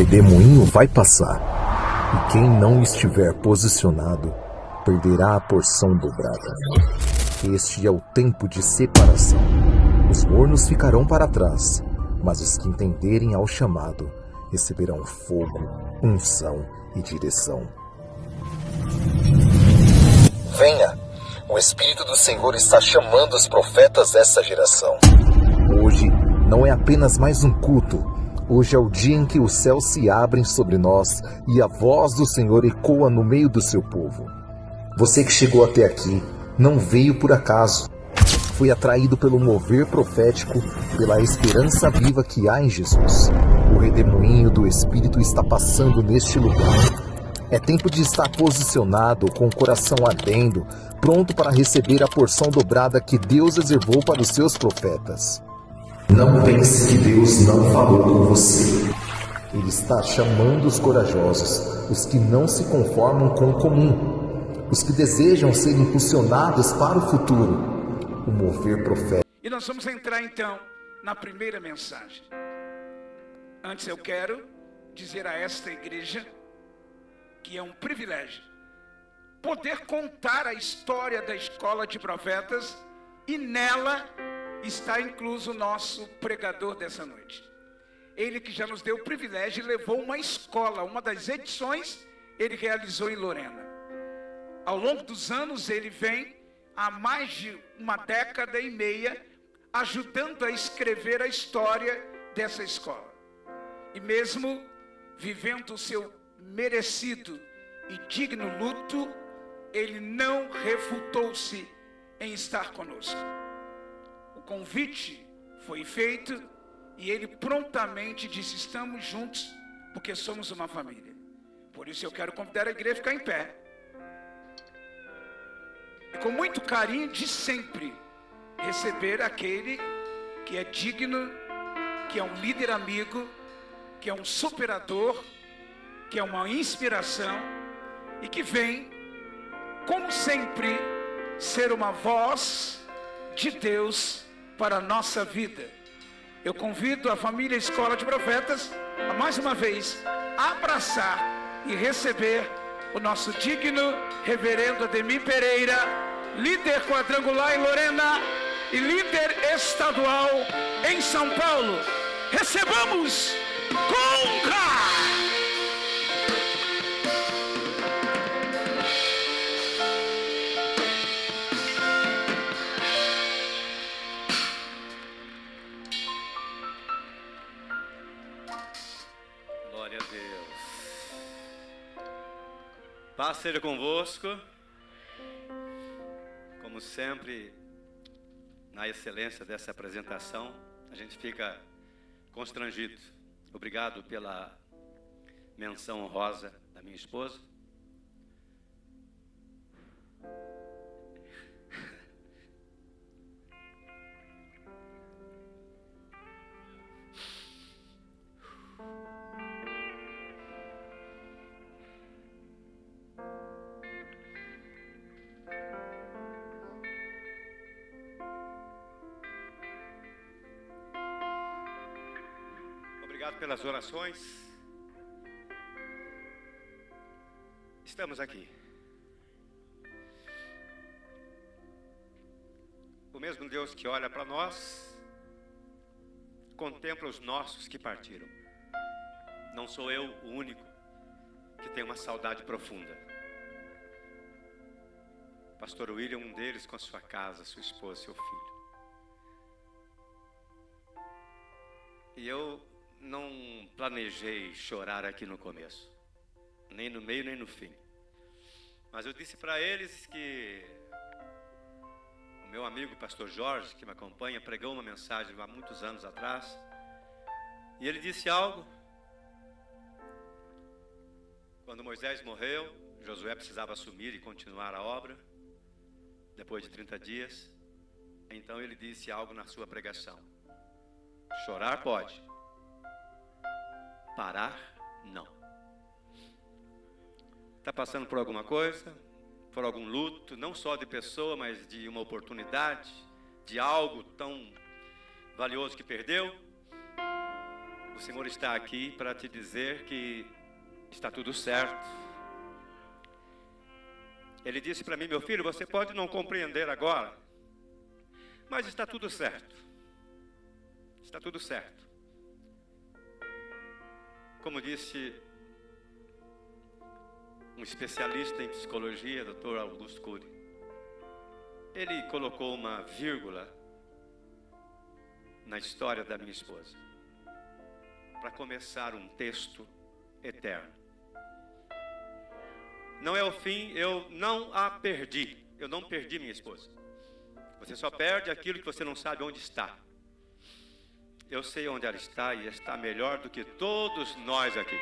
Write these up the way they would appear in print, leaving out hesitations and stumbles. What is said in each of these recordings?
redemoinho vai passar, e quem não estiver posicionado perderá a porção dobrada. Este é o tempo de separação. Os mornos ficarão para trás, mas os que entenderem ao chamado receberão fogo, unção e direção. Venha! O Espírito do Senhor está chamando os profetas dessa geração. Hoje não é apenas mais um culto. Hoje é o dia em que os céus se abrem sobre nós e a voz do Senhor ecoa no meio do seu povo. Você que chegou até aqui não veio por acaso. Foi atraído pelo mover profético, pela esperança viva que há em Jesus. O redemoinho do Espírito está passando neste lugar. É tempo de estar posicionado, com o coração ardendo, pronto para receber a porção dobrada que Deus reservou para os seus profetas. Não pense que Deus não falou com você. Ele está chamando os corajosos, os que não se conformam com o comum, os que desejam ser impulsionados para o futuro. O mover profético. E nós vamos entrar então na primeira mensagem. Antes eu quero dizer a esta igreja que é um privilégio poder contar a história da escola de profetas, e nela está incluso o nosso pregador dessa noite. Ele que já nos deu o privilégio e levou uma escola, uma das edições ele realizou em Lorena. Ao longo dos anos ele vem há mais de uma década e meia ajudando a escrever a história dessa escola. E mesmo vivendo o seu merecido e digno luto, ele não refutou-se em estar conosco. O convite foi feito e ele prontamente disse: estamos juntos porque somos uma família. Por isso eu quero convidar a igreja a ficar em pé. E com muito carinho de sempre receber aquele que é digno, que é um líder amigo, que é um superador, que é uma inspiração e que vem, como sempre, ser uma voz de Deus para a nossa vida. Eu convido a família Escola de Profetas a mais uma vez abraçar e receber o nosso digno reverendo Ademir Pereira, líder quadrangular em Lorena e líder estadual em São Paulo. Recebamos com honra! Glória a Deus. Paz seja convosco. Como sempre, na excelência dessa apresentação, a gente fica constrangido. Obrigado pela menção honrosa da minha esposa. Obrigado pelas orações. Estamos aqui. O mesmo Deus que olha para nós, contempla os nossos que partiram. Não sou eu o único que tem uma saudade profunda. Pastor William, um deles com a sua casa, sua esposa, seu filho. E eu não planejei chorar aqui no começo, nem no meio, nem no fim. Mas eu disse para eles que o meu amigo pastor Jorge, que me acompanha, pregou uma mensagem há muitos anos atrás. E ele disse algo. Quando Moisés morreu, Josué precisava assumir e continuar a obra, depois de 30 dias. Então ele disse algo na sua pregação: chorar pode, parar, não. Está passando por alguma coisa, por algum luto, não só de pessoa, mas de uma oportunidade, de algo tão valioso que perdeu? o Senhor está aqui para te dizer que está tudo certo. Ele disse para mim: meu filho, você pode não compreender agora, mas está tudo certo. Está tudo certo. Como disse um especialista em psicologia, Dr. Augusto Cury, ele colocou uma vírgula na história da minha esposa para começar um texto eterno. Não é o fim, eu não a perdi. Eu não perdi minha esposa. Você só perde aquilo que você não sabe onde está. Eu sei onde ela está e está melhor do que todos nós aqui.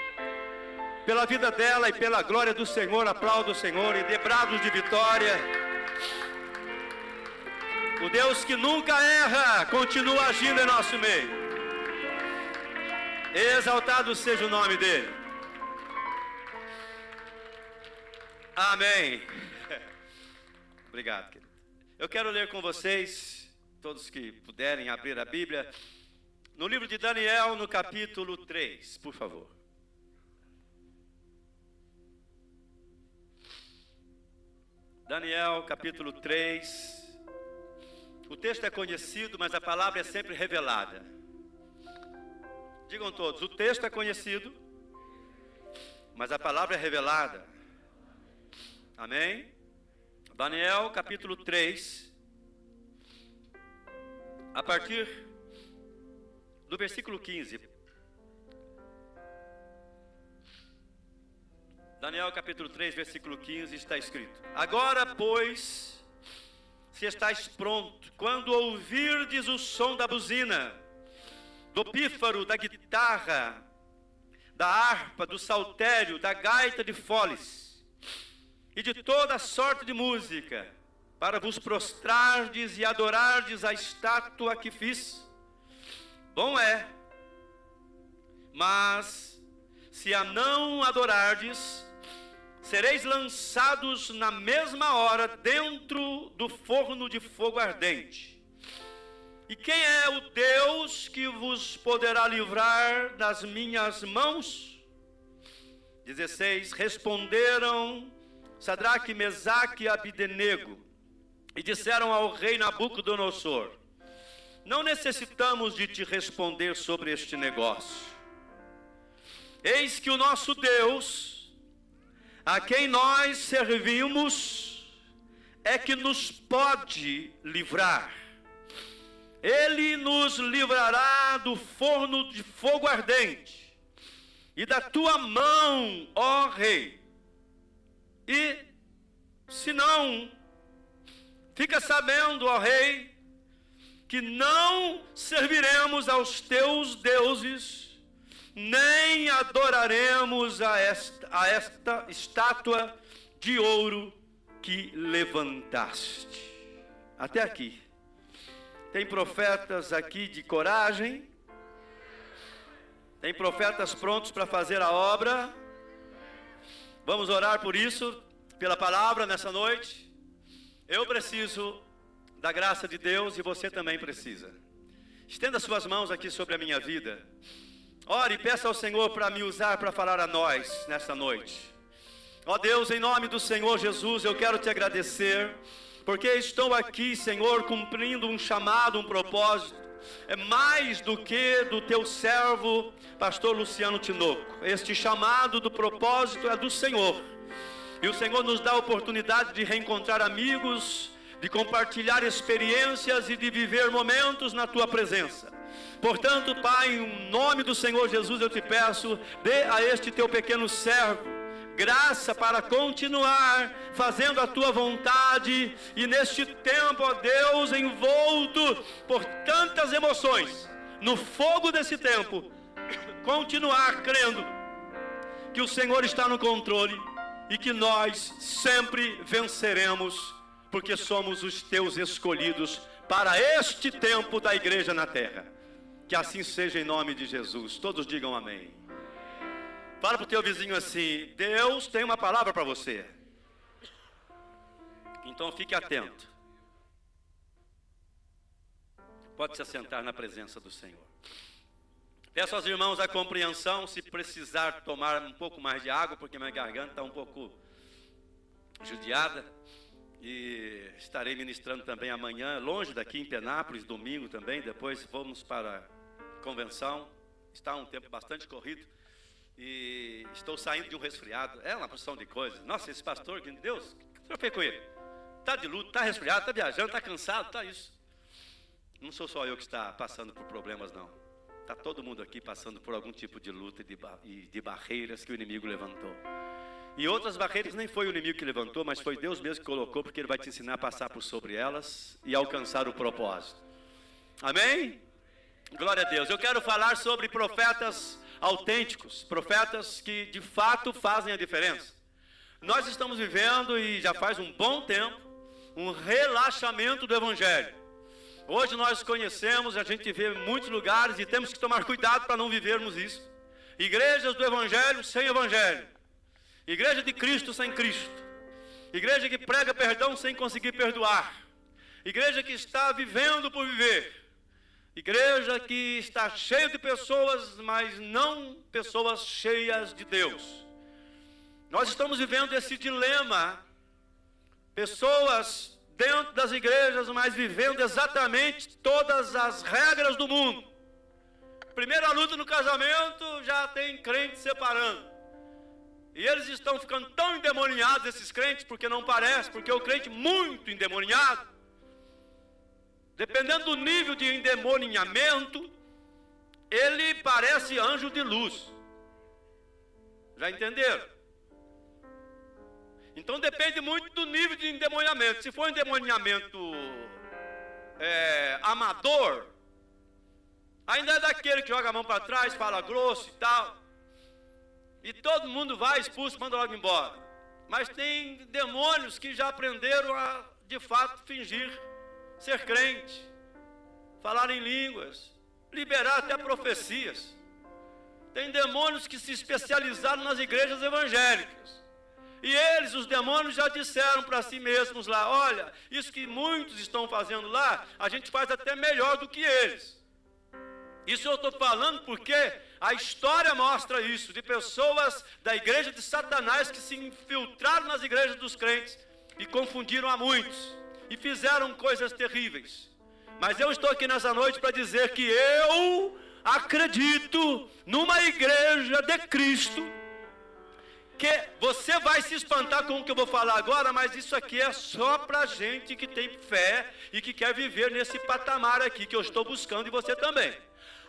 Pela vida dela e pela glória do Senhor, aplaudo o Senhor e dê brados de vitória. O Deus que nunca erra, continua agindo em nosso meio. Exaltado seja o nome dele. Amém. Obrigado, querido. Eu quero ler com vocês, todos que puderem abrir a Bíblia, no livro de Daniel, no capítulo 3, por favor. Daniel, capítulo 3. O texto é conhecido, mas a palavra é sempre revelada. Digam todos, o texto é conhecido, mas a palavra é revelada. Amém? Daniel, capítulo 3, a partir do versículo 15. Daniel, capítulo 3, versículo 15, está escrito: agora, pois, se estáis pronto, quando ouvirdes o som da buzina, do pífaro, da guitarra, da harpa, do saltério, da gaita de foles, e de toda sorte de música, para vos prostrardes e adorardes a estátua que fiz, bom é. Mas, se a não adorardes, sereis lançados na mesma hora dentro do forno de fogo ardente. E quem é o Deus que vos poderá livrar das minhas mãos? 16. Responderam Sadraque, Mesaque e Abdenego, e disseram ao rei Nabucodonosor: não necessitamos de te responder sobre este negócio. Eis que o nosso Deus, a quem nós servimos, é que nos pode livrar. Ele nos livrará do forno de fogo ardente e da tua mão, ó rei. E, se não, fica sabendo, ó rei, que não serviremos aos teus deuses, nem adoraremos a esta estátua de ouro que levantaste. Até aqui. Tem profetas aqui de coragem? Tem profetas prontos para fazer a obra? Vamos orar por isso, pela palavra nessa noite. Eu preciso da graça de Deus e você também precisa. Estenda suas mãos aqui sobre a minha vida. Ore e peça ao Senhor para me usar para falar a nós nessa noite. Ó Deus, em nome do Senhor Jesus, eu quero te agradecer, porque estou aqui, Senhor, cumprindo um chamado, um propósito. É mais do que do teu servo, pastor Luciano Tinoco. Este chamado do propósito é do Senhor. E o Senhor nos dá a oportunidade de reencontrar amigos, de compartilhar experiências e de viver momentos na tua presença. Portanto, Pai, em nome do Senhor Jesus, eu te peço, dê a este teu pequeno servo graça para continuar fazendo a tua vontade, e neste tempo, ó Deus, envolto por tantas emoções, no fogo desse tempo, continuar crendo que o Senhor está no controle e que nós sempre venceremos, porque somos os teus escolhidos para este tempo da igreja na terra. Que assim seja em nome de Jesus. Todos digam amém. Fala para o teu vizinho assim: Deus tem uma palavra para você. Então fique atento. Pode se assentar na presença do Senhor. Peço aos irmãos a compreensão, se precisar tomar um pouco mais de água, porque minha garganta está um pouco judiada. E estarei ministrando também amanhã, longe daqui em Penápolis, domingo também. Depois vamos para a convenção. Está um tempo bastante corrido. E estou saindo de um resfriado. É uma porção de coisas. Nossa, esse pastor, Deus, o que o senhor fez com ele? Está de luto, está resfriado, está viajando, está cansado, está isso. Não sou só eu que está passando por problemas, não. Está todo mundo aqui passando por algum tipo de luta e de barreiras que o inimigo levantou. E outras barreiras nem foi o inimigo que levantou, mas foi Deus mesmo que colocou, porque Ele vai te ensinar a passar por sobre elas e alcançar o propósito. Amém? Glória a Deus. Eu quero falar sobre profetas autênticos, profetas que de fato fazem a diferença. Nós estamos vivendo, e já faz um bom tempo, um relaxamento do Evangelho. Hoje nós conhecemos, a gente vê em muitos lugares e temos que tomar cuidado para não vivermos isso. Igrejas do Evangelho sem Evangelho. Igreja de Cristo sem Cristo. Igreja que prega perdão sem conseguir perdoar. Igreja que está vivendo por viver. Igreja que está cheia de pessoas, mas não pessoas cheias de Deus. Nós estamos vivendo esse dilema. Pessoas dentro das igrejas, mas vivendo exatamente todas as regras do mundo. Primeira luta no casamento, já tem crente separando. E eles estão ficando tão endemoniados, esses crentes, porque não parece, porque o crente muito endemoniado, dependendo do nível de endemoniamento, ele parece anjo de luz. Já entenderam? Então depende muito do nível de endemoniamento. Se for um endemoniamento amador, ainda é daquele que joga a mão para trás, fala grosso e tal, e todo mundo vai, expulso, manda logo embora. Mas tem demônios que já aprenderam a, de fato, fingir ser crente, falar em línguas, liberar até profecias. Tem demônios que se especializaram nas igrejas evangélicas. E eles, os demônios, já disseram para si mesmos lá: olha, isso que muitos estão fazendo lá, a gente faz até melhor do que eles. Isso eu estou falando porque a história mostra isso, de pessoas da igreja de Satanás que se infiltraram nas igrejas dos crentes e confundiram a muitos e fizeram coisas terríveis. Mas eu estou aqui nessa noite para dizer que eu acredito numa igreja de Cristo, que você vai se espantar com o que eu vou falar agora, mas isso aqui é só para gente que tem fé e que quer viver nesse patamar aqui que eu estou buscando, e você também.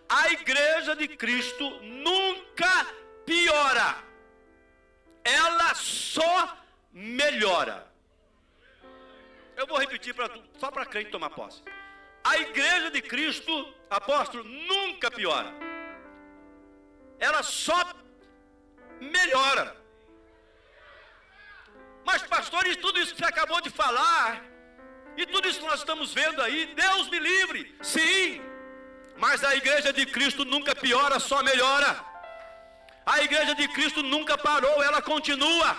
A igreja de Cristo nunca piora, ela só melhora. Eu vou repetir só para crente tomar posse. A igreja de Cristo, apóstolo, nunca piora, ela só melhora. Mas pastores, tudo isso que você acabou de falar, e tudo isso que nós estamos vendo aí, Deus me livre, sim, mas a igreja de Cristo nunca piora, só melhora. A igreja de Cristo nunca parou, ela continua.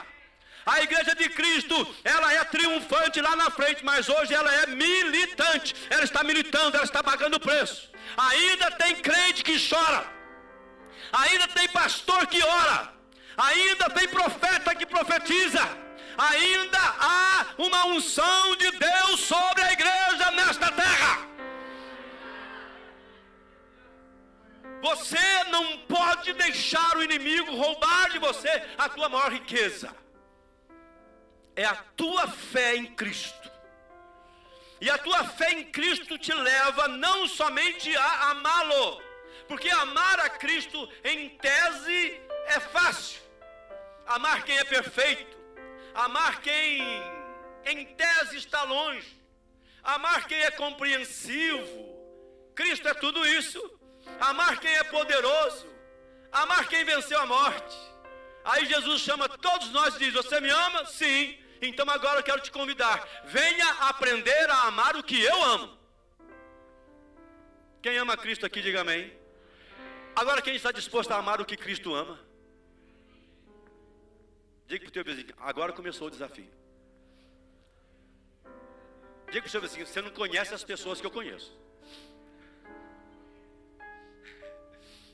A igreja de Cristo, ela é triunfante lá na frente, mas hoje ela é militante. Ela está militando, ela está pagando o preço. Ainda tem crente que chora, ainda tem pastor que ora, ainda tem profeta que profetiza, ainda há uma unção de Deus sobre a igreja nesta terra. Você não pode deixar o inimigo roubar de você a tua maior riqueza. É a tua fé em Cristo. E a tua fé em Cristo te leva não somente a amá-lo, porque amar a Cristo em tese é fácil. Amar quem é perfeito, amar quem em tese está longe, amar quem é compreensivo. Cristo é tudo isso. Amar quem é poderoso, amar quem venceu a morte. Aí Jesus chama todos nós e diz: você me ama? Sim. Então agora eu quero te convidar, venha aprender a amar o que eu amo. Quem ama Cristo aqui, diga amém. Agora quem está disposto a amar o que Cristo ama? Diga para o teu vizinho: agora começou o desafio. Diga para o seu vizinho: você não conhece as pessoas que eu conheço.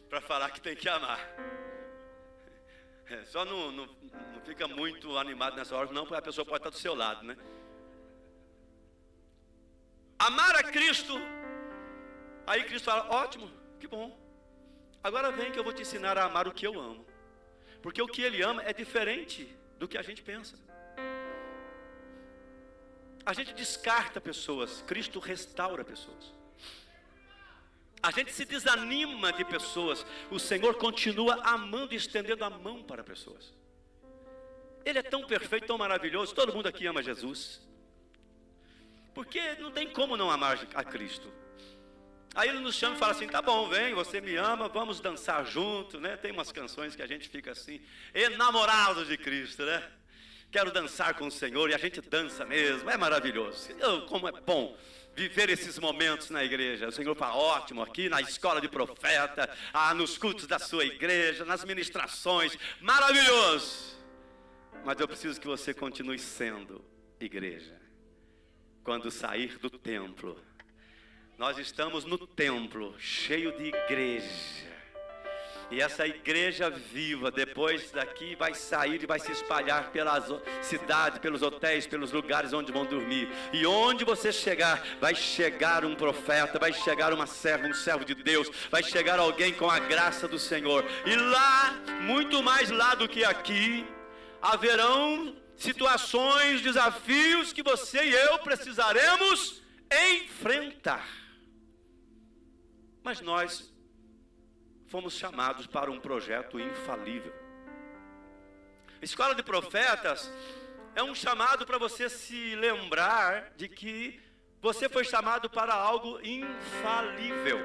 para falar que tem que amar. Só não fica muito animado nessa hora, não, porque a pessoa pode estar do seu lado, né? Amar a Cristo. Aí Cristo fala, ótimo, que bom. Agora vem que eu vou te ensinar a amar o que eu amo. Porque o que Ele ama é diferente do que a gente pensa. A gente descarta pessoas, Cristo restaura pessoas. A gente se desanima de pessoas, o Senhor continua amando e estendendo a mão para pessoas. Ele é tão perfeito, tão maravilhoso, todo mundo aqui ama Jesus. Porque não tem como não amar a Cristo. Aí Ele nos chama e fala assim, tá bom, vem, você me ama, vamos dançar junto, né? Tem umas canções que a gente fica assim, enamorados de Cristo, né? Quero dançar com o Senhor, e a gente dança mesmo, é maravilhoso. Como é bom viver esses momentos na igreja. O Senhor fala, ótimo, aqui na escola de profeta, nos cultos da sua igreja, nas ministrações, maravilhoso. Mas eu preciso que você continue sendo igreja. Quando sair do templo, nós estamos no templo, cheio de igreja. E essa igreja viva, depois daqui, vai sair e vai se espalhar pelas cidades, pelos hotéis, pelos lugares onde vão dormir. E onde você chegar, vai chegar um profeta, vai chegar um servo de Deus, vai chegar alguém com a graça do Senhor. E lá, muito mais lá do que aqui, haverão situações, desafios que você e eu precisaremos enfrentar. Mas nós fomos chamados para um projeto infalível. Escola de Profetas é um chamado para você se lembrar de que você foi chamado para algo infalível.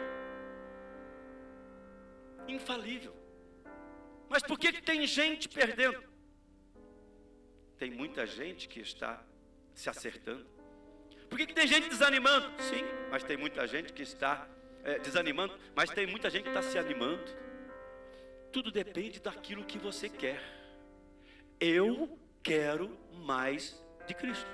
Infalível. Mas por que tem gente perdendo? Tem muita gente que está se acertando. Por que tem gente desanimando? Sim, mas tem muita gente que está desanimando, mas tem muita gente que está se animando. Tudo depende daquilo que você quer. Eu quero mais de Cristo.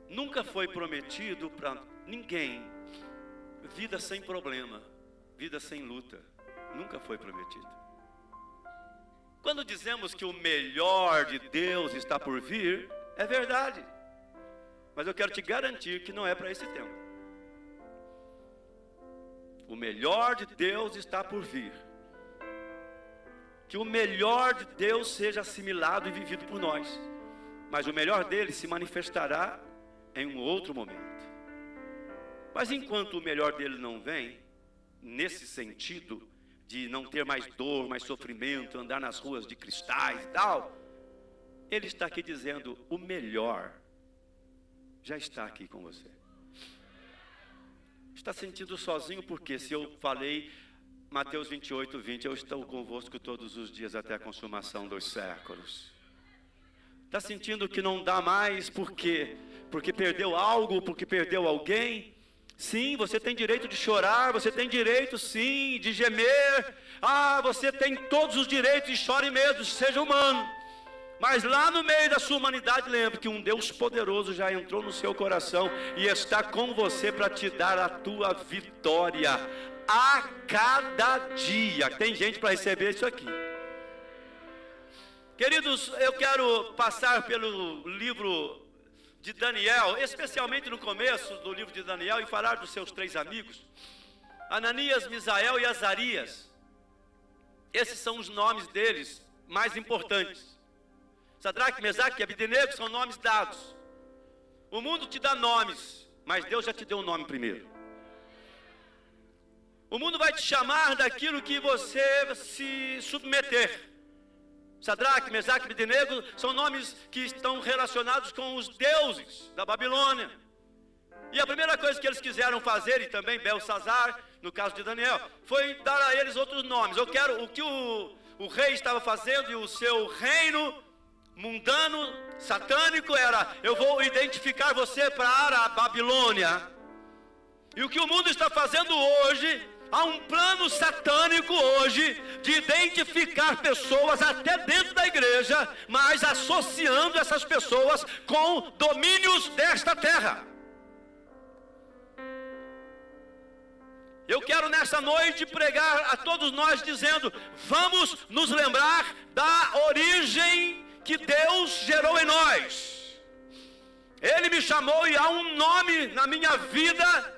Nunca foi prometido para ninguém vida sem problema, vida sem luta. Nunca foi prometido. Quando dizemos que o melhor de Deus está por vir, é verdade. Mas eu quero te garantir que não é para esse tempo. O melhor de Deus está por vir. Que o melhor de Deus seja assimilado e vivido por nós. Mas o melhor dele se manifestará em um outro momento. Mas enquanto o melhor dele não vem, nesse sentido de não ter mais dor, mais sofrimento, andar nas ruas de cristais e tal, ele está aqui dizendo, o melhor já está aqui com você. Está sentindo sozinho porque se eu falei Mateus 28, 20, eu estou convosco todos os dias até a consumação dos séculos. Está sentindo que não dá mais por quê? Porque perdeu algo, porque perdeu alguém? Sim, você tem direito de chorar, você tem direito sim de gemer. Você tem todos os direitos e chore mesmo, seja humano. Mas lá no meio da sua humanidade, lembre que um Deus poderoso já entrou no seu coração e está com você para te dar a tua vitória a cada dia. Tem gente para receber isso aqui. Queridos, eu quero passar pelo livro de Daniel, especialmente no começo do livro de Daniel, e falar dos seus 3 amigos, Ananias, Misael e Azarias. Esses são os nomes deles mais importantes. Sadraque, Mesaque e Abdenego são nomes dados. O mundo te dá nomes, mas Deus já te deu um nome primeiro. O mundo vai te chamar daquilo que você se submeter. Sadraque, Mesaque e Abdenego são nomes que estão relacionados com os deuses da Babilônia. E a primeira coisa que eles quiseram fazer, e também Belsazar, no caso de Daniel, foi dar a eles outros nomes. Eu quero o que o rei estava fazendo e o seu reino mundano, satânico, era: eu vou identificar você para a Babilônia. E o que o mundo está fazendo hoje, há um plano satânico hoje de identificar pessoas até dentro da igreja, mas associando essas pessoas com domínios desta terra. Eu quero nessa noite pregar a todos nós dizendo: vamos nos lembrar da origem que Deus gerou em nós. Ele me chamou e há um nome na minha vida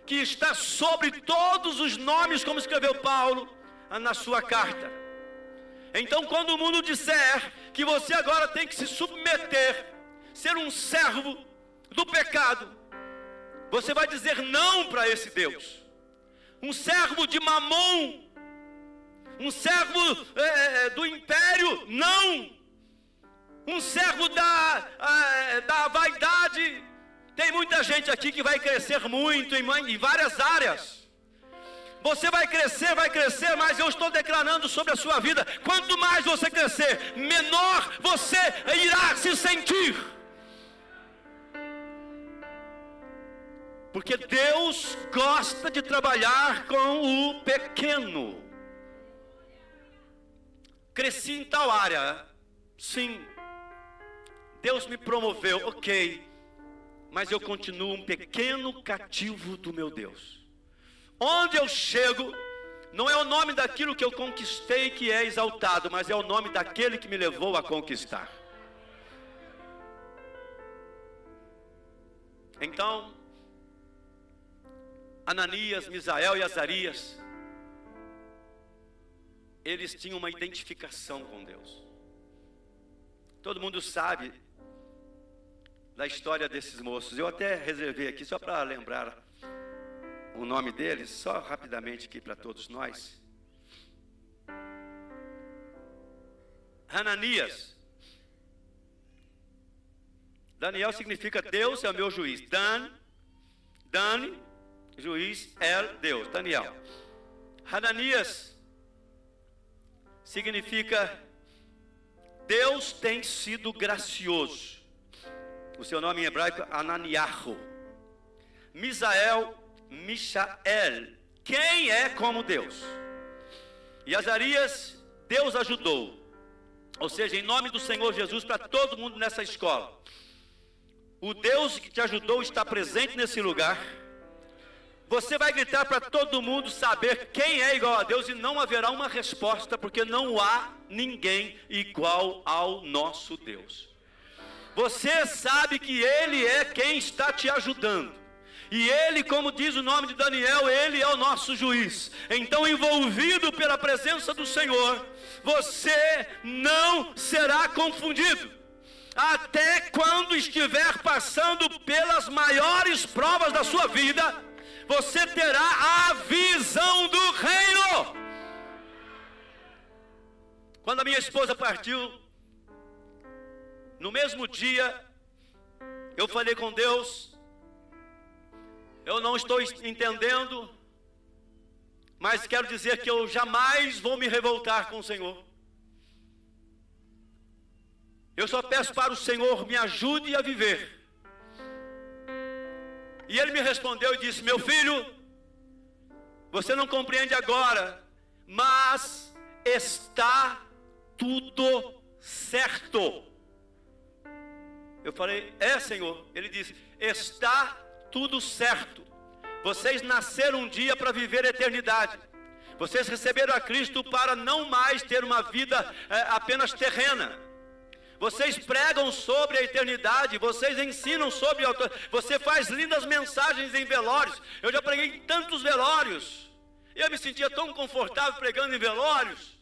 que está sobre todos os nomes, como escreveu Paulo na sua carta. Então, quando o mundo disser que você agora tem que se submeter, ser um servo do pecado, você vai dizer não para esse Deus. Um servo de Mamon, um servo do império, não. Um servo da vaidade. Tem muita gente aqui que vai crescer muito em várias áreas. Você vai crescer, mas eu estou declarando sobre a sua vida: quanto mais você crescer, menor você irá se sentir. Porque Deus gosta de trabalhar com o pequeno. Cresci em tal área, sim. Deus me promoveu, ok. Mas eu continuo um pequeno cativo do meu Deus. Onde eu chego, não é o nome daquilo que eu conquistei que é exaltado, mas é o nome daquele que me levou a conquistar. Então, Ananias, Misael e Azarias, eles tinham uma identificação com Deus. Todo mundo sabe da história desses moços. Eu até reservei aqui só para lembrar o nome deles, só rapidamente aqui para todos nós. Hananias. Daniel significa Deus é o meu juiz. Dan, juiz, Deus, Daniel. Hananias significa Deus tem sido gracioso. O seu nome em hebraico, Ananiahu. Misael, Mishael. Quem é como Deus? E Azarias, Deus ajudou. Ou seja, em nome do Senhor Jesus, para todo mundo nessa escola. O Deus que te ajudou está presente nesse lugar. Você vai gritar para todo mundo saber quem é igual a Deus e não haverá uma resposta, porque não há ninguém igual ao nosso Deus. Você sabe que Ele é quem está te ajudando. E Ele, como diz o nome de Daniel, Ele é o nosso juiz. Então, envolvido pela presença do Senhor, você não será confundido. Até quando estiver passando pelas maiores provas da sua vida, você terá a visão do reino. Quando a minha esposa partiu, no mesmo dia, eu falei com Deus: eu não estou entendendo, mas quero dizer que eu jamais vou me revoltar com o Senhor. Eu só peço para o Senhor me ajude a viver. E Ele me respondeu e disse: meu filho, você não compreende agora, mas está tudo certo. Eu falei: é, Senhor? Ele disse: está tudo certo. Vocês nasceram um dia para viver a eternidade. Vocês receberam a Cristo para não mais ter uma vida apenas terrena. Vocês pregam sobre a eternidade, vocês ensinam sobre a... Você faz lindas mensagens em velórios. Eu já preguei em tantos velórios. Eu me sentia tão confortável pregando em velórios,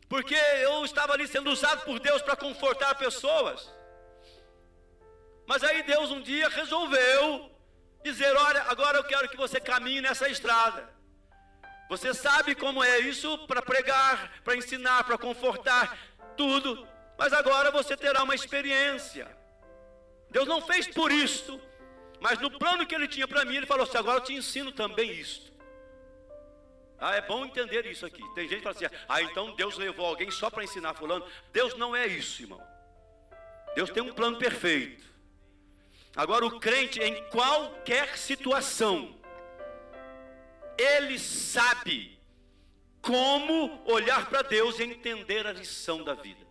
porque eu estava ali sendo usado por Deus para confortar pessoas. Mas aí Deus um dia resolveu dizer: olha, agora eu quero que você caminhe nessa estrada. Você sabe como é isso para pregar, para ensinar, para confortar, tudo. Mas agora você terá uma experiência. Deus não fez por isto, mas no plano que Ele tinha para mim, Ele falou assim: agora eu te ensino também isto. É bom entender isso aqui. Tem gente que fala assim: então Deus levou alguém só para ensinar fulano. Deus não é isso, irmão. Deus tem um plano perfeito. Agora o crente, em qualquer situação, ele sabe como olhar para Deus e entender a lição da vida.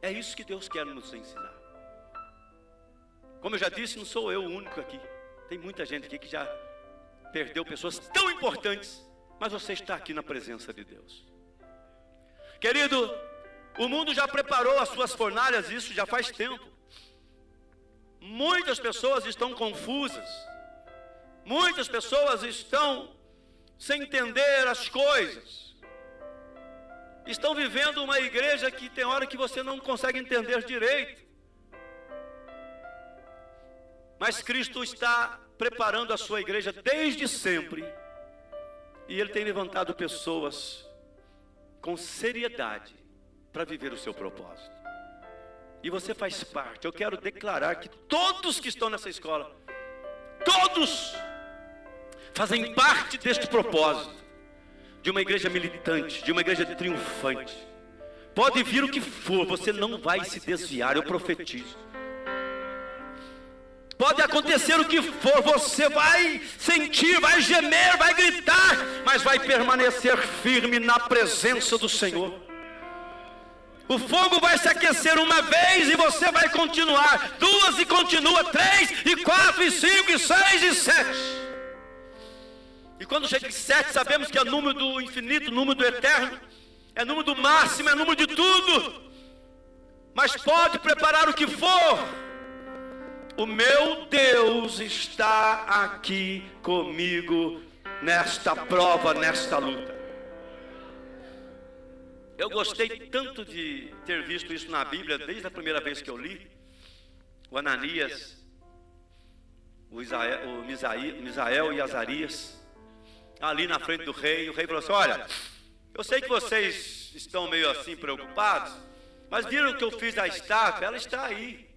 É isso que Deus quer nos ensinar. Como eu já disse, não sou eu o único aqui. Tem muita gente aqui que já perdeu pessoas tão importantes, mas você está aqui na presença de Deus. Querido, o mundo já preparou as suas fornalhas, isso já faz tempo. Muitas pessoas estão confusas. Muitas pessoas estão sem entender as coisas. Estão vivendo uma igreja que tem hora que você não consegue entender direito. Mas Cristo está preparando a sua igreja desde sempre. E Ele tem levantado pessoas com seriedade para viver o seu propósito. E você faz parte. Eu quero declarar que todos que estão nessa escola, todos fazem parte deste propósito, de uma igreja militante, de uma igreja triunfante. Pode vir o que for, você não vai se desviar, eu profetizo. Pode acontecer o que for, você vai sentir, vai gemer, vai gritar, mas vai permanecer firme na presença do Senhor. O fogo vai se aquecer uma vez e você vai continuar, 2 e continua, 3 e 4 e 5 e 6 e 7. E quando chega em 7, sabemos que é número do infinito, número do eterno, é número do máximo, é número de tudo. Mas pode preparar o que for, o meu Deus está aqui comigo nesta prova, nesta luta. Eu gostei tanto de ter visto isso na Bíblia, desde a primeira vez que eu li. O Ananias, o Misael e Azarias, ali na frente do rei. O rei falou assim: olha, eu sei que vocês estão meio assim preocupados, mas viram que eu fiz a estátua? Ela está aí.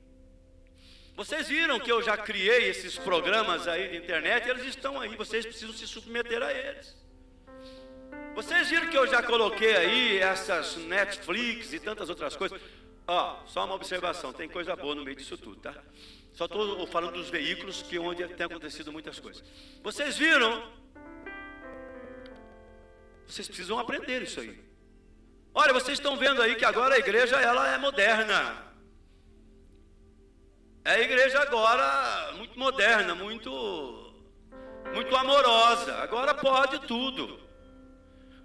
Vocês viram que eu já criei esses programas aí de internet? Eles estão aí, vocês precisam se submeter a eles. Vocês viram que eu já coloquei aí essas Netflix e tantas outras coisas? Ó, só uma observação, tem coisa boa no meio disso tudo, tá? Só estou falando dos veículos que onde tem acontecido muitas coisas. Vocês viram? Vocês precisam aprender isso aí. Olha, vocês estão vendo aí que agora a igreja ela é moderna. É a igreja agora muito moderna, muito amorosa. Agora pode tudo.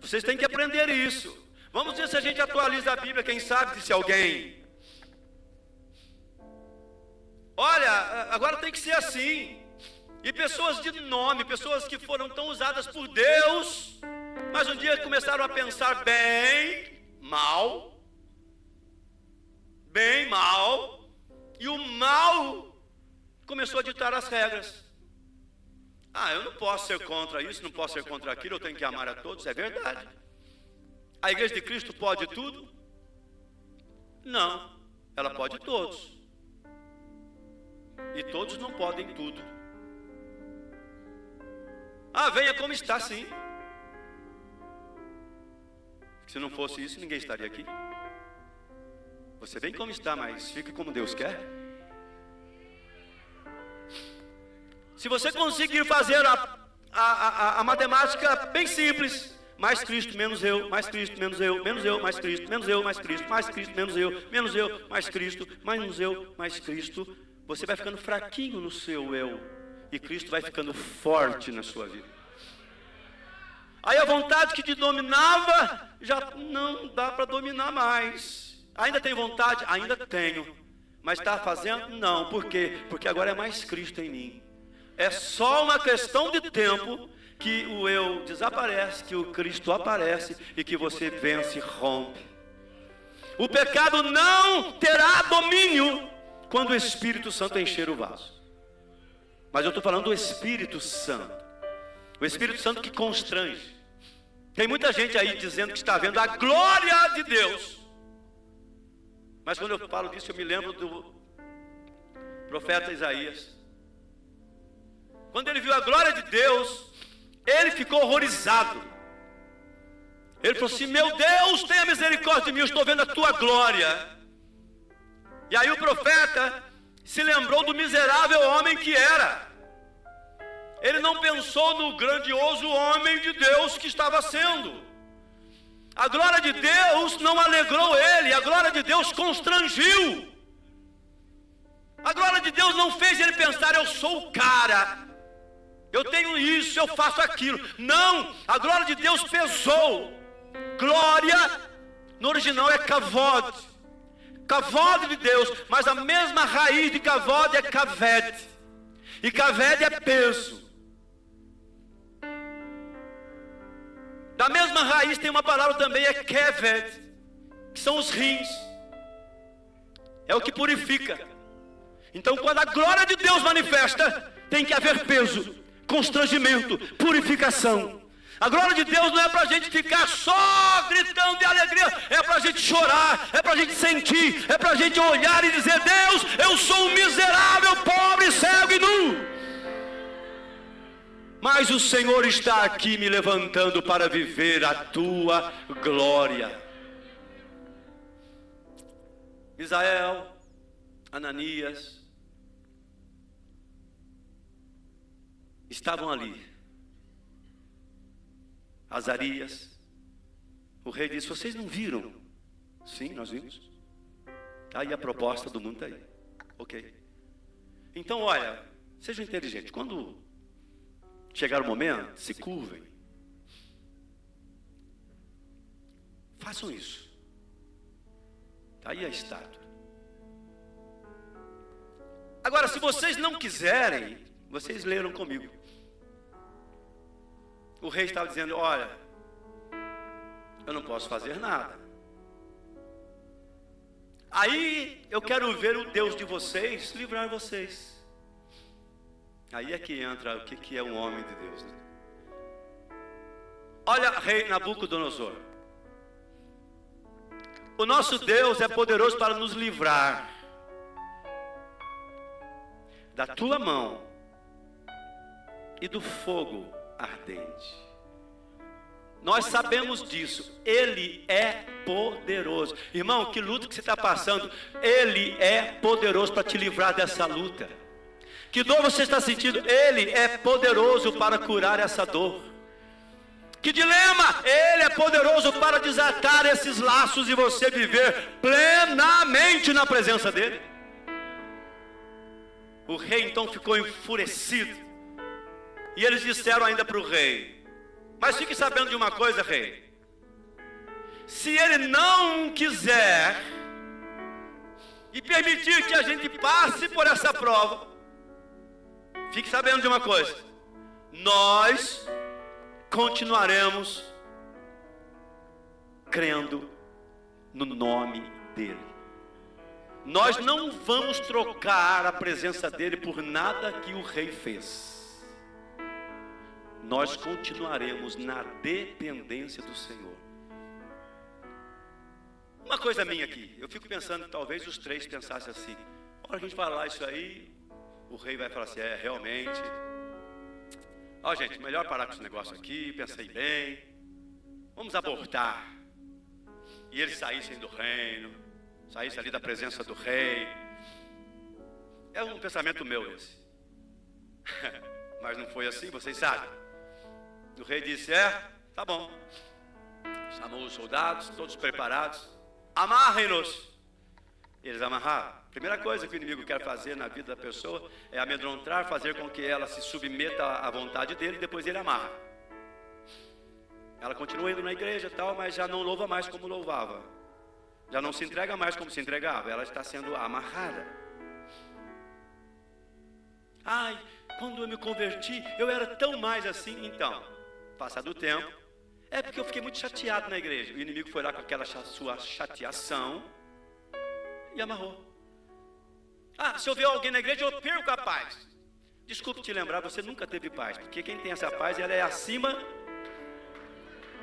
Vocês têm que aprender isso. Vamos ver se a gente atualiza a Bíblia, quem sabe, disse alguém. Olha, agora tem que ser assim. E pessoas de nome, pessoas que foram tão usadas por Deus, mas um dia começaram a pensar bem, mal, e o mal começou a ditar as regras. Ah, eu não posso ser contra isso, não posso ser contra aquilo, eu tenho que amar a todos, é verdade. A igreja de Cristo pode tudo? Não, ela pode todos. E todos não podem tudo. Ah, venha como está, sim. Se não fosse isso, ninguém estaria aqui. Você vem como está, mas fique como Deus quer. Se você conseguir fazer a matemática bem simples, mais Cristo, menos eu, mais Cristo, menos eu, menos eu, mais Cristo, menos eu, mais Cristo, mais Cristo, menos eu, mais Cristo, menos eu, mais Cristo, você vai ficando fraquinho no seu eu, e Cristo vai ficando forte na sua vida. Aí a vontade que te dominava, já não dá para dominar mais. Ainda tem vontade? Ainda tenho. Mas está fazendo? Não. Por quê? Porque agora é mais Cristo em mim. É só uma questão de tempo que o eu desaparece, que o Cristo aparece e que você vence e rompe. O pecado não terá domínio quando o Espírito Santo encher o vaso. Mas eu estou falando do Espírito Santo. O Espírito Santo que constrange. Tem muita gente aí dizendo que está vendo a glória de Deus. Mas quando eu falo disso, eu me lembro do profeta Isaías. Quando ele viu a glória de Deus, ele ficou horrorizado. Ele falou assim: meu Deus, tenha misericórdia de mim, eu estou vendo a tua glória. E aí o profeta se lembrou do miserável homem que era. Ele não pensou no grandioso homem de Deus que estava sendo. A glória de Deus não alegrou ele, a glória de Deus constrangiu. A glória de Deus não fez ele pensar: eu sou o cara. eu tenho isso, eu faço aquilo. Não, a glória de Deus pesou. Glória, no original é kavod. Kavod de Deus, mas a mesma raiz de kavod é kaved. E kaved é peso. Da mesma raiz tem uma palavra também, é keved, que são os rins. É o que purifica. Então quando a glória de Deus manifesta, tem que haver peso, constrangimento, purificação. A glória de Deus não é para a gente ficar só gritando de alegria, é para a gente chorar, é para a gente sentir, é para a gente olhar e dizer: Deus, eu sou um miserável, pobre, cego e nu. Mas o Senhor está aqui me levantando para viver a tua glória. Misael, Ananias estavam ali. Azarias, o rei disse: vocês não viram? Sim, nós vimos. Aí a proposta do mundo está aí. Ok. Então, olha, sejam inteligentes. Quando chegar o momento, se curvem. Façam isso. Está aí a estátua. Agora, se vocês não quiserem, vocês leram comigo. O rei estava dizendo: olha, eu não posso fazer nada. Aí eu quero ver o Deus de vocês livrar vocês. Aí é que entra o que é um homem de Deus, né? Olha, rei Nabucodonosor, o nosso Deus é poderoso para nos livrar da tua mão e do fogo ardente. Nós sabemos disso. Ele é poderoso. Irmão, que luta que você está passando, Ele é poderoso para te livrar dessa luta. Que dor você está sentindo? Ele é poderoso para curar essa dor. Que dilema? Ele é poderoso para desatar esses laços e você viver plenamente na presença dele. O rei então ficou enfurecido. E eles disseram ainda para o rei: mas fique sabendo de uma coisa, rei. Se ele não quiser e permitir que a gente passe por essa prova, fique sabendo de uma coisa: nós continuaremos crendo no nome dele. Nós não vamos trocar a presença dele por nada que o rei fez. Nós continuaremos na dependência do Senhor. Uma coisa minha aqui, eu fico pensando, talvez os três pensassem assim: a hora que a gente falar isso aí, o rei vai falar assim: é, realmente, ó gente, melhor parar com esse negócio aqui, pensei bem, vamos abortar. E eles saíssem do reino, saíssem ali da presença do rei. É um pensamento meu esse. Mas não foi assim, vocês sabem. O rei disse: é, tá bom. Chamou os soldados, todos preparados. Amarrem-nos. Eles amarraram. Primeira coisa que o inimigo quer fazer na vida da pessoa é amedrontar, fazer com que ela se submeta à vontade dele, e depois ele amarra. Ela continua indo na igreja e tal, mas já não louva mais como louvava. Já não se entrega mais como se entregava. Ela está sendo amarrada. Ai, quando eu me converti, eu era tão mais assim. Então, passado o tempo, é porque eu fiquei muito chateado na igreja. O inimigo foi lá com aquela sua chateação e amarrou. Ah, se eu ver alguém na igreja, eu perco a paz. Desculpe te lembrar, você nunca teve paz, porque quem tem essa paz, ela é acima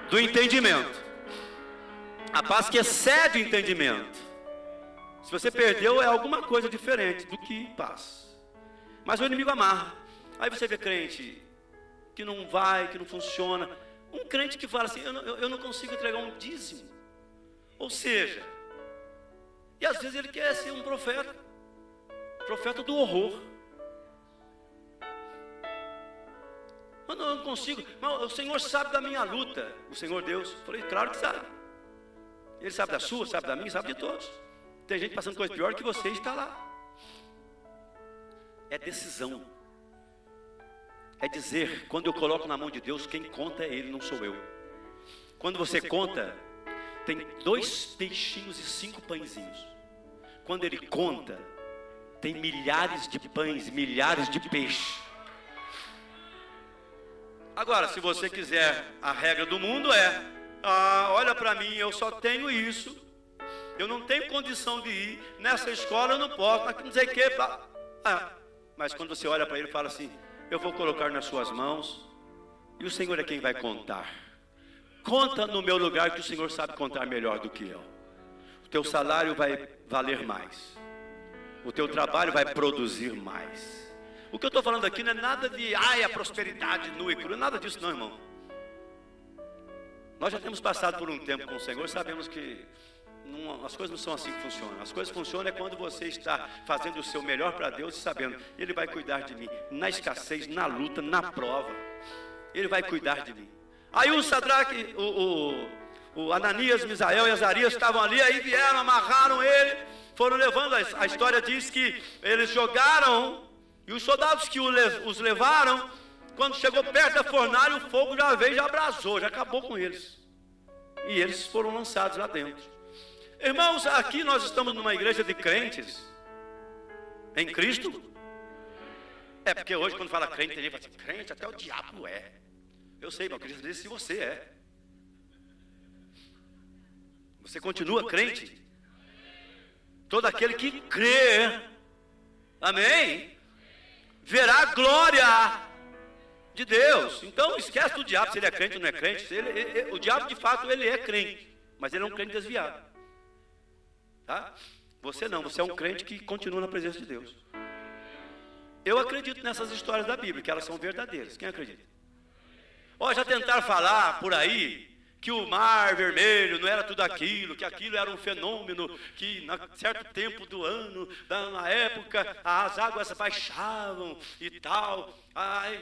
do entendimento. A paz que excede o entendimento. Se você perdeu, é alguma coisa diferente do que paz. Mas o inimigo amarra. Aí você vê crente que não vai, que não funciona. Um crente que fala assim: eu não consigo entregar um dízimo. Ou seja, e às vezes ele quer ser um profeta. Profeta do horror. Eu não consigo. Mas o Senhor sabe da minha luta. O Senhor Deus. Eu falei: claro que sabe. Ele sabe da sua, sabe da minha, sabe de todos. Tem gente passando coisa pior que você está lá. É decisão. é dizer, quando eu coloco na mão de Deus, quem conta é Ele, não sou eu. Quando você conta, tem 2 peixinhos e 5 pãezinhos. Quando Ele conta, tem milhares de pães, milhares de peixes. Agora, se você quiser, a regra do mundo é, olha para mim, eu só tenho isso, eu não tenho condição de ir, nessa escola eu não posso, não sei o que. Mas quando você olha para Ele e fala assim, eu vou colocar nas suas mãos, e o Senhor é quem vai contar. Conta no meu lugar, que o Senhor sabe contar melhor do que eu. O teu salário vai valer mais, o teu trabalho vai produzir mais. O que eu estou falando aqui não é nada de, a prosperidade nua e crua, nada disso não, irmão. Nós já temos passado por um tempo com o Senhor, sabemos que as coisas não são assim que funcionam. As coisas funcionam quando você está fazendo o seu melhor para Deus e sabendo, Ele vai cuidar de mim, na escassez, na luta, na prova, Ele vai cuidar de mim. Aí o Sadraque, o Ananias, Misael e Azarias estavam ali, aí vieram, amarraram ele, foram levando, a história diz que eles jogaram, e os soldados que os levaram, quando chegou perto da fornalha, o fogo já veio, já abrasou, já acabou com eles. E eles foram lançados lá dentro. Irmãos, aqui nós estamos numa igreja de crentes, em Cristo. É porque hoje quando fala crente, tem gente que fala assim, crente, até o diabo é. Eu sei, mas eu queria dizer se você é. Você continua crente? Todo aquele que crê, amém, verá a glória de Deus. Então esquece do diabo, se ele é crente ou não é crente. O diabo de fato ele é crente, mas ele é um crente desviado, tá? Você não, você é um crente que continua na presença de Deus. Eu acredito nessas histórias da Bíblia, que elas são verdadeiras. Quem acredita? Já tentaram falar por aí que o mar vermelho não era tudo aquilo, que aquilo era um fenômeno, que em certo tempo do ano, na época, as águas baixavam e tal,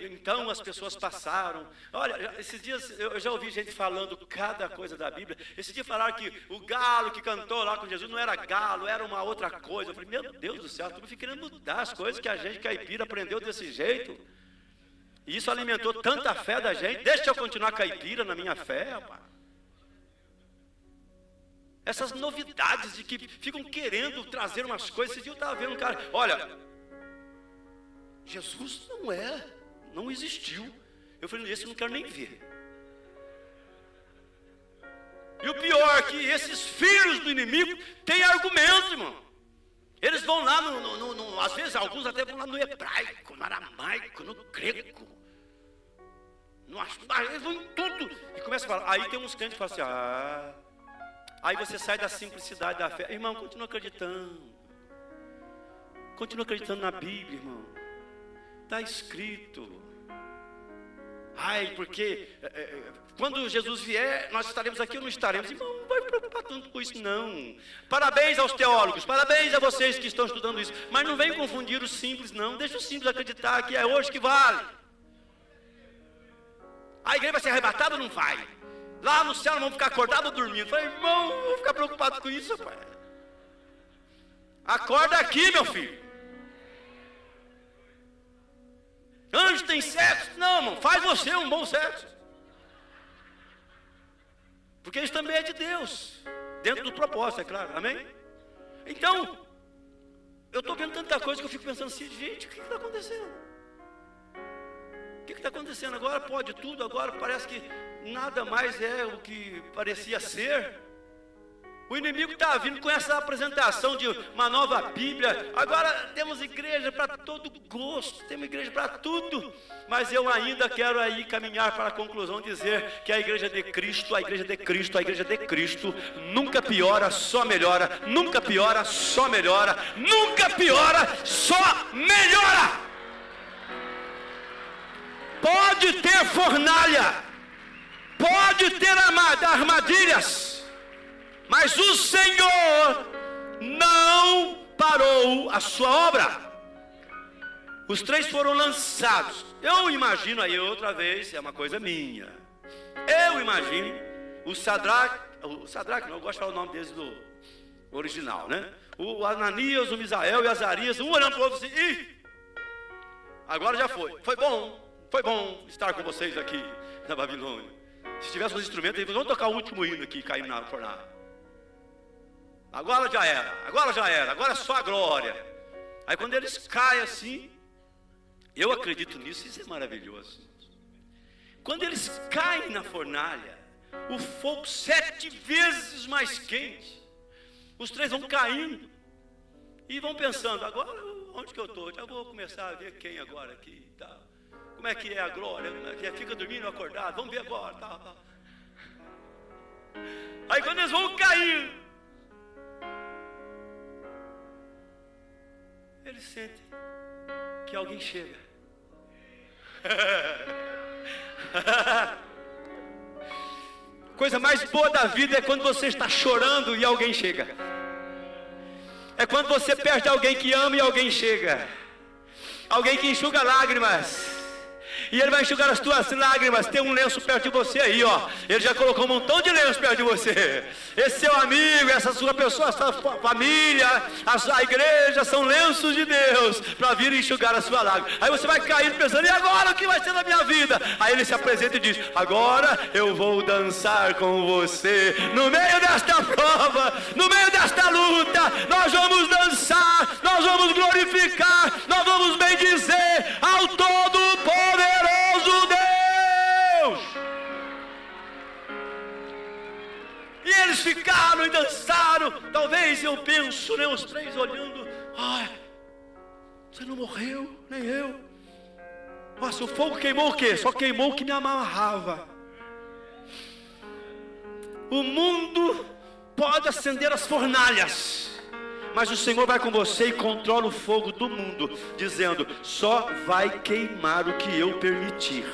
então as pessoas passaram. Olha, esses dias eu já ouvi gente falando cada coisa da Bíblia. Esse dia falaram que o galo que cantou lá com Jesus não era galo, era uma outra coisa. Eu falei, meu Deus do céu, tu fica querendo mudar as coisas que a gente caipira aprendeu desse jeito. E isso alimentou tanta fé da gente. Deixa eu continuar caipira na minha fé, rapaz. Essas novidades de que ficam querendo trazer umas coisas. Esse dia eu estava vendo um cara, olha, Jesus não existiu. Eu falei, esse eu não quero nem ver. E o pior é que esses filhos do inimigo têm argumento, irmão. Eles vão lá, às vezes alguns até vão lá no hebraico, no aramaico, no grego. Eles vão em tudo. E começa a falar. Aí tem uns crentes que falam assim, aí você sai da simplicidade da fé. Irmão, continua acreditando. Continua acreditando na Bíblia, irmão. Está escrito. Porque quando Jesus vier, nós estaremos aqui ou não estaremos? Irmão, não vai preocupar tanto com isso, não. Parabéns aos teólogos, parabéns a vocês que estão estudando isso. Mas não vem confundir o simples, não. Deixa o simples acreditar que é hoje que vale. A igreja vai ser arrebatada ou não vai? Lá no céu não vão ficar acordados ou dormindo? Eu falei, irmão, não vou ficar preocupado com isso, rapaz. Acorda aqui, meu filho. Anjo tem sexo? Não, irmão, faz você um bom sexo. Porque isso também é de Deus. Dentro do propósito, é claro, amém? Então, eu estou vendo tanta coisa que eu fico pensando assim, gente, o que está acontecendo? O que está acontecendo agora? Pode tudo, agora parece que nada mais é o que parecia ser. O inimigo está vindo com essa apresentação de uma nova Bíblia. Agora temos igreja para todo gosto, temos igreja para tudo. Mas eu ainda quero aí caminhar para a conclusão, dizer que a igreja de Cristo, a igreja de Cristo, a igreja de Cristo nunca piora, só melhora. Nunca piora, só melhora. Nunca piora, só melhora. Pode ter fornalha, pode ter armadilhas, mas o Senhor não parou a sua obra. Os 3 foram lançados. Eu imagino aí outra vez, é uma coisa minha. Eu imagino o Sadraque, não, eu gosto de falar o nome deles do original, né? O Ananias, o Misael e o Azarias, um olhando para o outro assim, agora já foi bom. Foi bom estar com vocês aqui na Babilônia. Se tivesse os instrumentos, eles vão tocar o último hino aqui, caindo na fornalha. Agora já era, agora é só a glória. Aí quando eles caem assim, eu acredito nisso, isso é maravilhoso. Quando eles caem na fornalha, o fogo 7 vezes mais quente. Os 3 vão caindo e vão pensando, agora onde que eu estou? Já vou começar a ver quem agora aqui e tal. Como é que é a glória? Como é que é? Fica dormindo ou acordado? Vamos ver agora, tal. Aí quando eles vão caindo, eles sentem que alguém chega. Coisa mais boa da vida é quando você está chorando e alguém chega. É quando você perde alguém que ama e alguém chega. Alguém que enxuga lágrimas. E ele vai enxugar as tuas lágrimas. Tem um lenço perto de você aí, ó. Ele já colocou um montão de lenços perto de você. Esse seu amigo, essa sua pessoa, essa família, a igreja são lenços de Deus para vir enxugar a sua lágrima. Aí você vai cair pensando, e agora o que vai ser da minha vida? Aí ele se apresenta e diz, agora eu vou dançar com você. No meio desta prova, no meio desta luta, nós vamos dançar, nós vamos glorificar, nós vamos bendizer ao Todo-Poderoso Deus. E eles ficaram e dançaram. Talvez eu penso, né, os 3 olhando, ai, você não morreu, nem eu. Nossa, o fogo queimou o quê? Só queimou o que me amarrava. O mundo pode acender as fornalhas, mas o Senhor vai com você e controla o fogo do mundo, dizendo, só vai queimar o que eu permitir.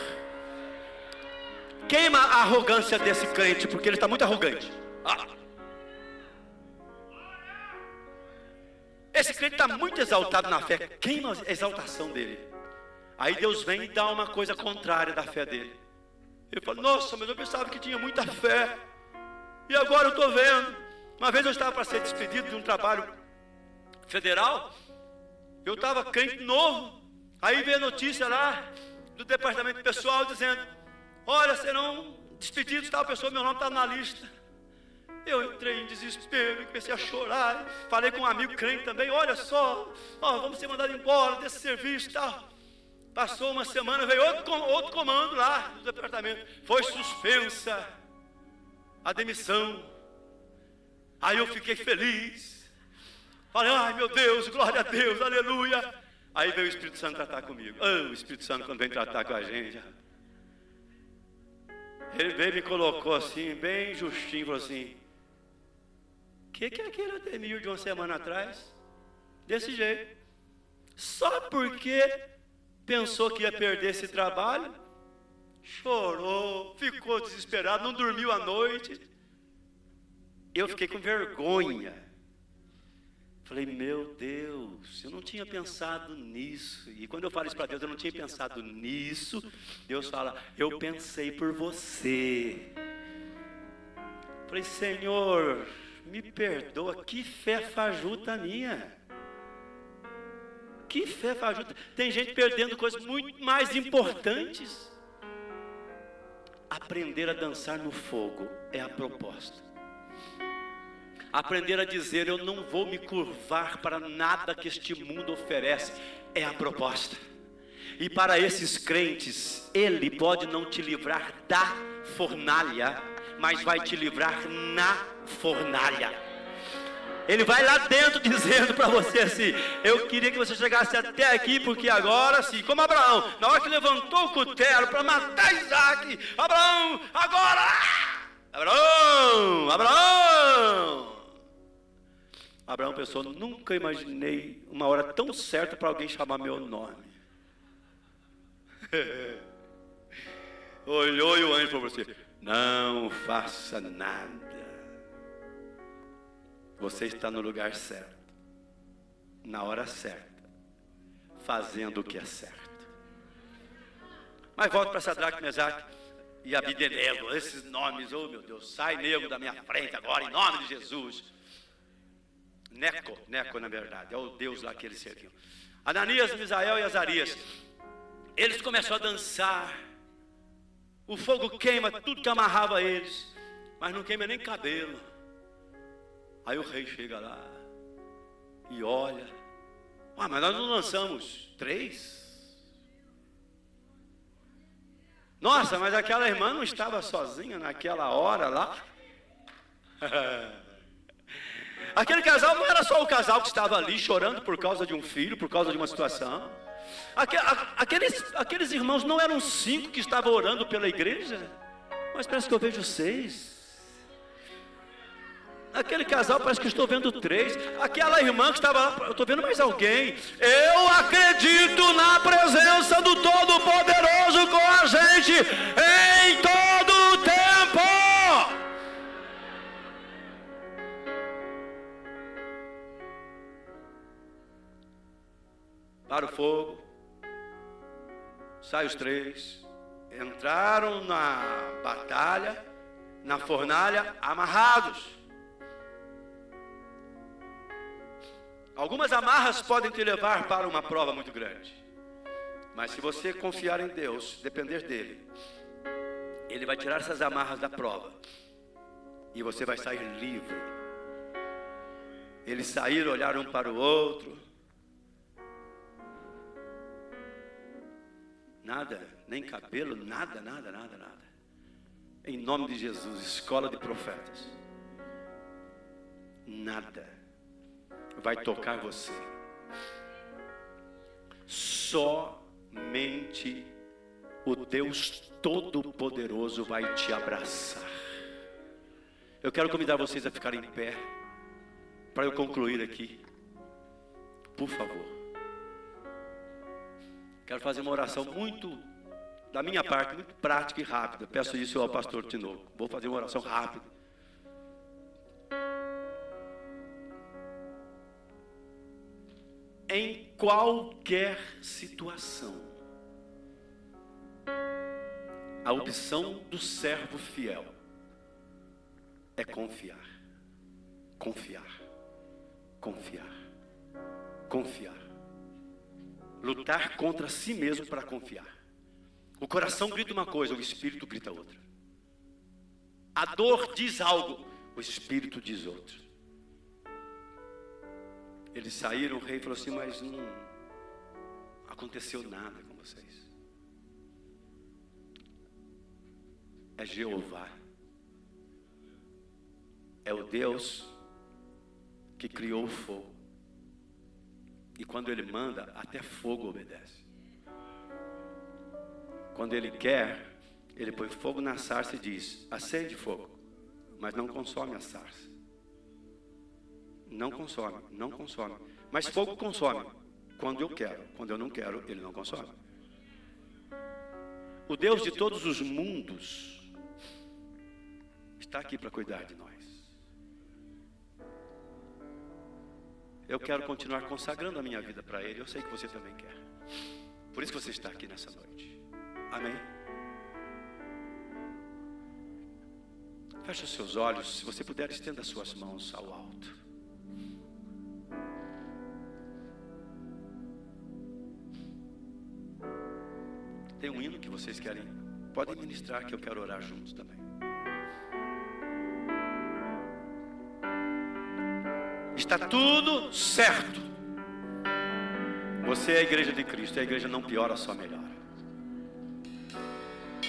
Queima a arrogância desse crente, porque ele está muito arrogante. Esse crente está muito exaltado na fé. Queima a exaltação dele. Aí Deus vem e dá uma coisa contrária da fé dele. Ele fala, nossa, mas eu pensava que tinha muita fé, e agora eu estou vendo. Uma vez eu estava para ser despedido de um trabalho federal. Eu estava crente novo. Aí veio a notícia lá do departamento pessoal dizendo, olha, serão despedidos, tal pessoa, meu nome está na lista. Eu entrei em desespero, comecei a chorar. Falei com um amigo crente também, olha só, vamos ser mandados embora desse serviço e tal. Passou uma semana, veio outro comando lá do departamento. Foi suspensa a demissão. Aí eu fiquei feliz. Falei, ai meu Deus, glória a Deus, aleluia. Aí veio o Espírito Santo tratar comigo. O Espírito Santo quando vem tratar com a gente, ele veio e me colocou assim, bem justinho, falou assim, o que é aquele Ademir de uma semana atrás? Desse jeito. Só porque pensou que ia perder esse trabalho, chorou, ficou desesperado, não dormiu à noite. Eu fiquei com vergonha. Falei, meu Deus, eu não tinha pensado nisso. E quando eu falo isso para Deus, eu não tinha pensado nisso. Deus fala, eu pensei por você. Falei, Senhor, me perdoa, que fé fajuta minha. Que fé fajuta. Tem gente perdendo coisas muito mais importantes. Aprender a dançar no fogo é a proposta. Aprender a dizer, eu não vou me curvar para nada que este mundo oferece, é a proposta. E para esses crentes, Ele pode não te livrar da fornalha, mas vai te livrar na fornalha. Ele vai lá dentro dizendo para você assim, eu queria que você chegasse até aqui, porque agora sim, como Abraão, na hora que levantou o cutelo para matar Isaac, Abraão, agora, Abraão pensou, nunca imaginei uma hora tão certa para alguém chamar meu nome. Olhou e o anjo falou para você, não faça nada. Você está no lugar certo, na hora certa, fazendo o que é certo. Mas volto para Sadraque, Mesaque e Abdenego, esses nomes, oh meu Deus, sai nego da minha frente agora, em nome de Jesus. Neco na verdade, é o Deus lá que eles serviam. Ananias, Misael e Azarias Eles começam a dançar. O fogo queima tudo que amarrava eles, mas não queima nem cabelo. Aí o rei chega lá e olha. Mas nós não lançamos 3? Nossa, mas aquela irmã não estava sozinha naquela hora lá? Aquele casal não era só o casal que estava ali chorando por causa de um filho, por causa de uma situação. Aqueles irmãos não eram 5 que estavam orando pela igreja, mas parece que eu vejo 6. Aquele casal parece que eu estou vendo 3. Aquela irmã que estava lá, eu estou vendo mais alguém. Eu acredito na presença do Todo-Poderoso com a gente em todo o tempo. Para o fogo, sai os 3, entraram na batalha, na fornalha, amarrados. Algumas amarras podem te levar para uma prova muito grande, mas se você confiar em Deus, depender dele, Ele vai tirar essas amarras da prova e você vai sair livre. Eles saíram, olharam um para o outro. Nada, nem cabelo, nada. Em nome de Jesus, escola de profetas, nada vai tocar você. Somente o Deus Todo-Poderoso vai te abraçar. Eu quero convidar vocês a ficarem em pé para eu concluir aqui, por favor. Quero fazer uma oração muito, da minha parte, muito prática e rápida. Peço isso ao pastor Tinoco. Vou fazer uma oração rápida. Em qualquer situação, a opção do servo fiel é confiar. Lutar contra si mesmo para confiar. O coração grita uma coisa, o espírito grita outra. A dor diz algo, o espírito diz outra. Eles saíram, o rei falou assim, mas não aconteceu nada com vocês. É Jeová. É o Deus que criou o fogo. E quando Ele manda, até fogo obedece. Quando Ele quer, Ele põe fogo na sarça e diz, acende fogo, mas não consome a sarça. Não consome. Mas fogo consome quando eu quero. Quando eu não quero, Ele não consome. O Deus de todos os mundos está aqui para cuidar de nós. Eu quero continuar consagrando a minha vida para Ele. Eu sei que você também quer. Por isso que você está aqui nessa noite. Amém? Feche os seus olhos. Se você puder, estenda as suas mãos ao alto. Tem um hino que vocês querem? Podem ministrar que eu quero orar juntos também. Está tudo certo. Você é a igreja de Cristo. E a igreja não piora, só melhora.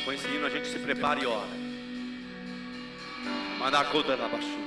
Com esse hino a gente se prepara e ora. Manacoda na basúrica.